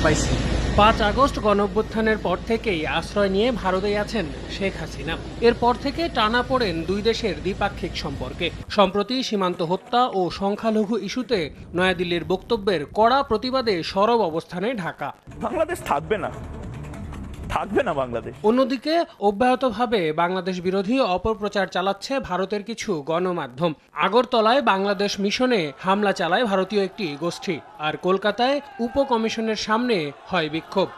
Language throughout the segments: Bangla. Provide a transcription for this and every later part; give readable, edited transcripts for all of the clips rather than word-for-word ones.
পাইছি। ৫ আগস্ট গণঅভ্যুত্থানের পর থেকেই আশ্রয় নিয়ে ভারতেই আছেন শেখ হাসিনা। এরপর থেকে টানা পড়েন দুই দেশের দ্বিপাক্ষিক সম্পর্কে। সম্প্রতি সীমান্ত হত্যা ও সংখ্যালঘু ইস্যুতে নয়াদিল্লির বক্তব্যের কড়া প্রতিবাদে সরব অবস্থানে ঢাকা। বাংলাদেশ থাকবে না বাংলাদেশ। অন্যদিকে অব্যাহতভাবে বাংলাদেশ বিরোধী অপপ্রচার চালাচ্ছে ভারতের কিছু গণমাধ্যম। আগরতলায় বাংলাদেশ মিশনে হামলা চালায় ভারতীয় একটি গোষ্ঠী, আর কলকাতায় উপকমিশনের সামনে হয় বিক্ষোভ।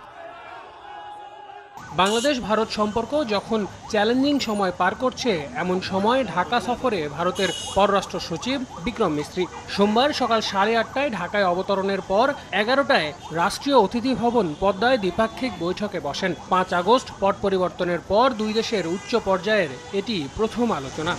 বাংলাদেশ ভারত সম্পর্ক যখন চ্যালেঞ্জিং সময় পার করছে, এমন সময় ঢাকা সফরে ভারতের পররাষ্ট্র সচিব বিক্রম মিস্ত্রি সোমবার সকাল 8:30টায় ঢাকায় অবতরণের পর 11টায় রাষ্ট্রীয় অতিথি ভবন পদ্মায় দ্বিপাক্ষিক বৈঠকে বসেন। 5 আগস্ট পট পরিবর্তনের পর দুই দেশের উচ্চ পর্যায়ের এটি প্রথম আলোচনা।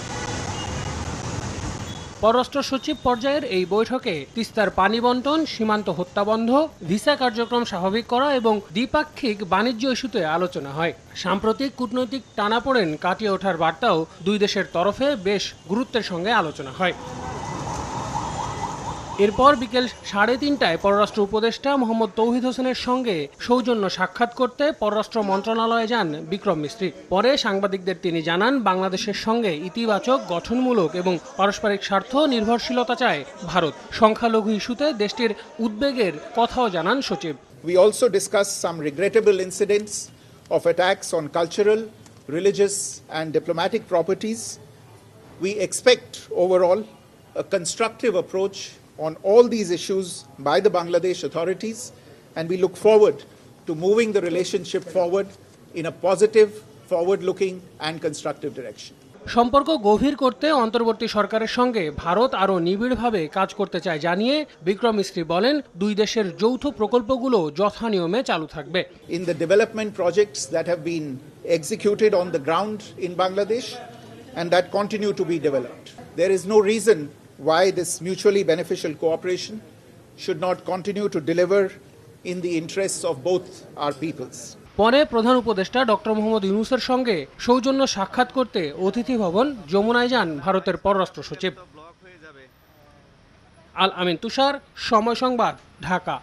পররাষ্ট্র সচিব পর্যায়ের এই বৈঠকে তিস্তার পানি বন্টন, সীমান্ত হত্যা বন্ধ, ভিসা কার্যক্রম স্বাভাবিক করা এবং দ্বিপাক্ষিক বাণিজ্য ইস্যুতে আলোচনা হয়। সাম্প্রতিক কূটনৈতিক টানাপোড়েন কাটিয়ে ওঠার বার্তাও দুই দেশের তরফে বেশ গুরুত্বের সঙ্গে আলোচনা হয়। এরপর বিকেল 3:30টায় পররাষ্ট্র উপদেষ্টা মোহাম্মদ তৌহিদ হোসেনের সঙ্গে সৌজন্য সাক্ষাৎ করতে পররাষ্ট্র মন্ত্রণালয়ে যান বিক্রম মিস্ত্রি। পরে সাংবাদিকদের তিনি জানান, বাংলাদেশের সঙ্গে ইতিবাচক, গঠনমূলক এবং পারস্পরিক স্বার্থ নির্ভরশীলতা চায় ভারত। সংখ্যালঘু ইস্যুতে দেশটির উদ্বেগের কথাও জানান সচিব। We also discussed some regrettable incidents of attacks on cultural, religious and diplomatic properties. We expect overall a constructive approach on all these issues by the Bangladesh authorities, and we look forward to moving the relationship forward in a positive, forward-looking and constructive direction. সম্পর্ক গভীর করতে অন্তর্বর্তী সরকারের সঙ্গে ভারত আরও নিবিড়ভাবে কাজ করতে চায় জানিয়ে বিক্রম মিস্ত্রি বলেন, দুই দেশের যৌথ প্রকল্পগুলো যথানিয়মে চালু থাকবে। In the development projects that have been executed on the ground in Bangladesh and that continue to be developed, there is no reason why this mutually beneficial cooperation should not continue to deliver in the interests of both our peoples. পরে প্রধান উপদেষ্টা ডক্টর মোহাম্মদ ইউনূসের সঙ্গে সৌজন্য সাক্ষাৎ করতে অতিথি ভবন যমুনায় যান ভারতের পররাষ্ট্র সচিব। আল আমিন তুষার, সময় সংবাদ, ঢাকা।